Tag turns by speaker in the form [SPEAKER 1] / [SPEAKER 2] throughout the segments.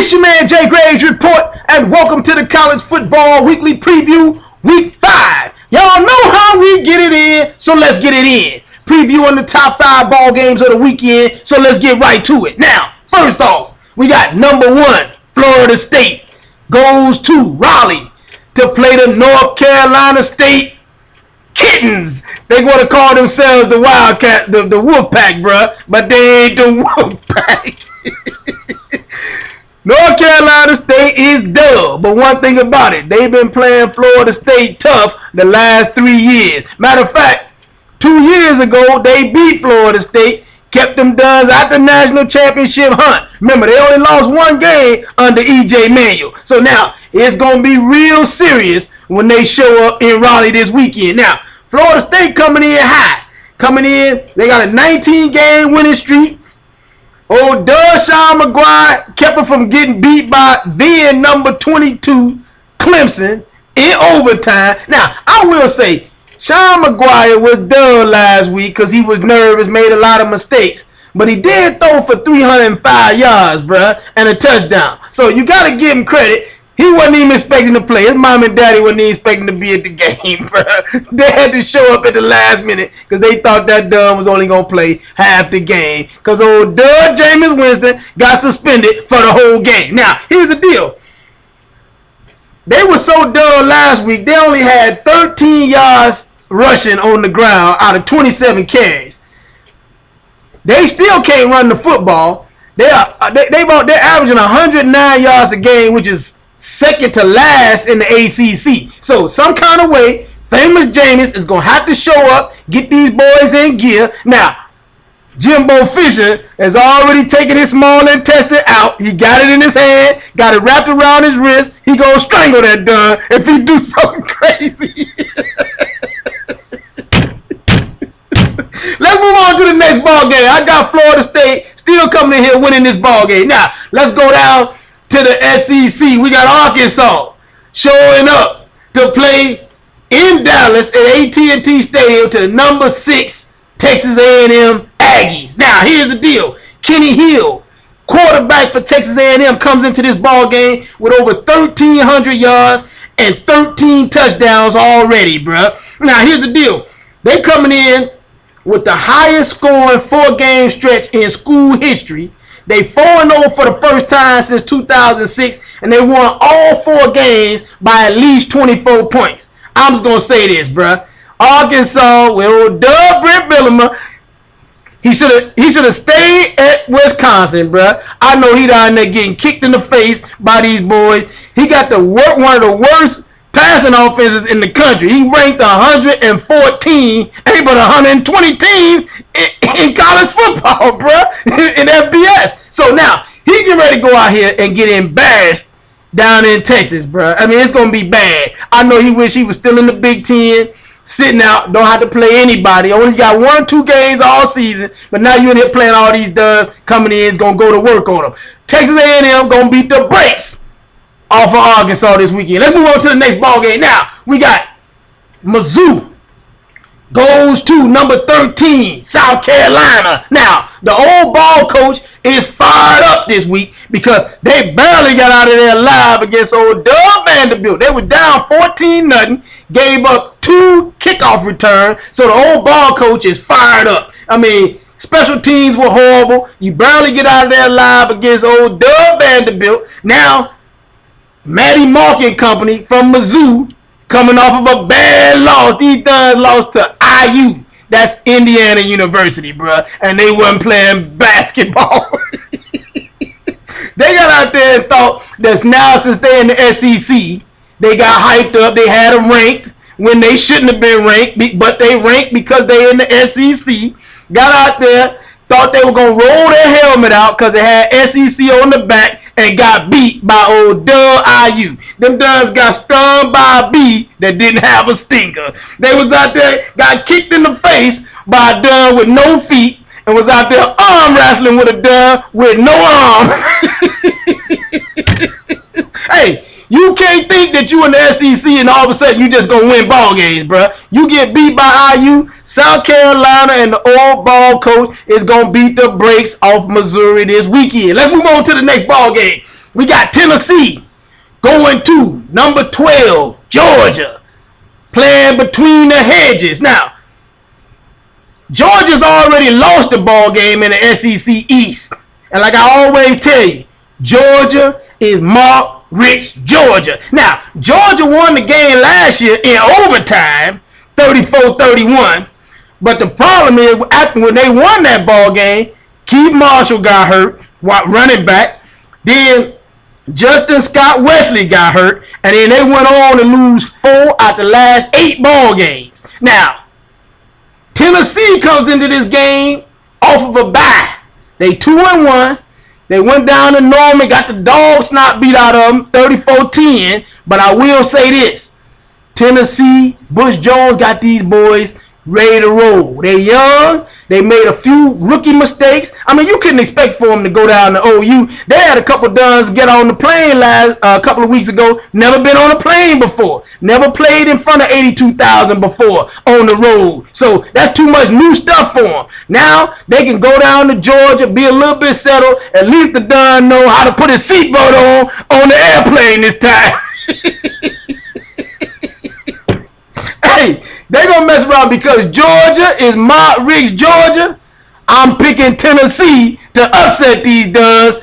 [SPEAKER 1] It's your man Jay Graves Report, and welcome to the College Football Weekly Preview, Week 5. Y'all know how we get it in, so let's get it in. Previewing the top 5 ball games of the weekend, so let's get right to it. Now, first off, we got number 1, Florida State goes to Raleigh to play the North Carolina State Kittens. They want to call themselves the Wildcat, the Wolfpack, bruh, but they ain't the Wolfpack. North Carolina State is dull, but one thing about it, they've been playing Florida State tough the last 3 years. Matter of fact, 2 years ago, they beat Florida State, kept them Duns out the national championship hunt. Remember, they only lost 1 game under E.J. Manuel. So now, it's going to be real serious when they show up in Raleigh this weekend. Now, Florida State coming in high. Coming in, they got a 19-game winning streak. Old Sean McGuire kept him from getting beat by then number 22 Clemson in overtime. Now, I will say, Sean McGuire was dull last week because he was nervous, made a lot of mistakes. But he did throw for 305 yards, bruh, and a touchdown. So you got to give him credit. He wasn't even expecting to play. His mom and daddy wasn't even expecting to be at the game, bruh. They had to show up at the last minute because they thought that Dunn was only going to play half the game. Because old Doug Jameis Winston got suspended for the whole game. Now, here's the deal. They were so dull last week, they only had 13 yards rushing on the ground out of 27 carries. They still can't run the football. They're averaging 109 yards a game, which is second to last in the ACC. So some kind of way, famous Jameis is going to have to show up, get these boys in gear. Now, Jimbo Fisher has already taken his small intestine out. He got it in his hand, got it wrapped around his wrist. He going to strangle that Dunn if he do something crazy. Let's move on to the next ball game. I got Florida State still coming in here winning this ball game. Now, let's go down to the SEC. We got Arkansas showing up to play in Dallas at AT&T Stadium to the number 6 Texas A&M Aggies. Now, here's the deal. Kenny Hill, quarterback for Texas A&M, comes into this ball game with over 1,300 yards and 13 touchdowns already, bruh. Now, here's the deal. They coming in with the highest scoring 4-game stretch in school history. They 4-0 for the first time since 2006, and they won all 4 games by at least 24 points. I'm just going to say this, bruh. Arkansas, with old Doug Brent Billima, he should have stayed at Wisconsin, bruh. I know he down there getting kicked in the face by these boys. He got one of the worst passing offenses in the country. He ranked 114, ain't but 120 teams in college football, bruh, in FBS. So now, he getting ready to go out here and get embarrassed down in Texas, bruh. I mean, it's going to be bad. I know he wish he was still in the Big Ten, sitting out, don't have to play anybody. Only got 1 or 2 games all season, but now you in here playing all these duds coming in, is going to go to work on them. Texas A&M going to beat the brakes off of Arkansas this weekend. Let's move on to the next ball game. Now, we got Mizzou goes to number 13, South Carolina. Now, the old ball coach is fired up this week because they barely got out of there alive against old Doug Vanderbilt. They were down 14-0, gave up 2 kickoff returns, so the old ball coach is fired up. I mean, special teams were horrible. You barely get out of there alive against old Doug Vanderbilt. Now, Matty Mark and company from Mizzou coming off of a bad loss. These guys lost to IU. That's Indiana University, bruh. And they wasn't playing basketball. They got out there and thought that now since they're in the SEC, they got hyped up. They had them ranked when they shouldn't have been ranked, but they ranked because they in the SEC. Got out there, thought they were going to roll their helmet out because it had SEC on the back, and got beat by old Doug IU. Them Duns got stung by a bee that didn't have a stinger. They was out there, got kicked in the face by a Dun with no feet, and was out there arm wrestling with a Dun with no arms. Hey, you can't think that you in the SEC and all of a sudden you just gonna win ball games, bruh. You get beat by IU, South Carolina, and the old ball coach is gonna beat the brakes off Missouri this weekend. Let's move on to the next ball game. We got Tennessee going to number 12, Georgia, playing between the hedges. Now, Georgia's already lost the ball game in the SEC East. And like I always tell you, Georgia is Mark Richt's Georgia. Now, Georgia won the game last year in overtime, 34-31. But the problem is, after when they won that ball game, Keith Marshall got hurt, running back. Then Justin Scott Wesley got hurt. And then they went on to lose 4 out the last 8 ball games. Now, Tennessee comes into this game off of a bye. They 2-1. They went down to Norman, got the dog snot beat out of them, 34-10. But I will say this. Tennessee, Bush Jones got these boys ready to roll. They're young. They made a few rookie mistakes. I mean, you couldn't expect for them to go down to OU. They had a couple duns get on the plane a couple of weeks ago. Never been on a plane before. Never played in front of 82,000 before on the road. So that's too much new stuff for them. Now they can go down to Georgia, be a little bit settled. At least the dun know how to put his seatbelt on the airplane this time. Hey, they're going to mess around because Georgia is Mark Richt's Georgia. I'm picking Tennessee to upset these duns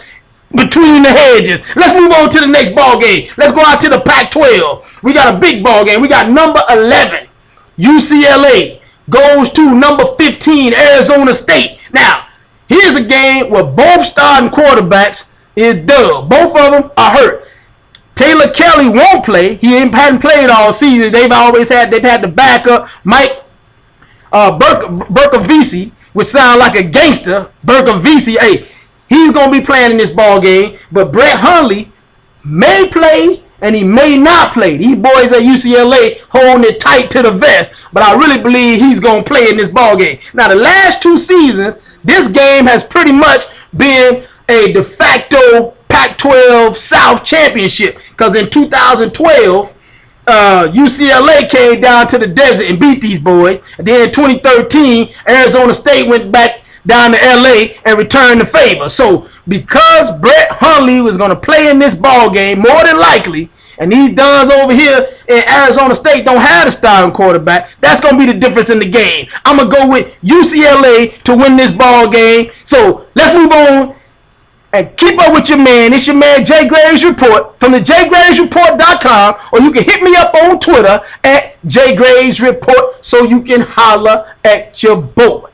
[SPEAKER 1] between the hedges. Let's move on to the next ball game. Let's go out to the Pac-12. We got a big ball game. We got number 11, UCLA, goes to number 15, Arizona State. Now, here's a game where both starting quarterbacks is dubbed. Both of them are hurt. Taylor Kelly won't play. He hadn't played all season. They've had the backup Mike Berkovisi, which sounds like a gangster. Berkovisi, hey, he's gonna be playing in this ball game. But Brett Hundley may play and he may not play. These boys at UCLA holding it tight to the vest. But I really believe he's gonna play in this ball game. Now, the last 2 seasons, this game has pretty much been a de facto Pac-12 South Championship, because in 2012 UCLA came down to the desert and beat these boys, and then in 2013 Arizona State went back down to LA and returned the favor. So because Brett Hundley was going to play in this ball game more than likely, and these duns over here in Arizona State don't have a starting quarterback, that's going to be the difference in the game. I'm going to go with UCLA to win this ball game. So let's move on and keep up with your man. It's your man Jay Graves Report from the JayGravesReport.com, or you can hit me up on Twitter at JayGravesReport so you can holler at your boy.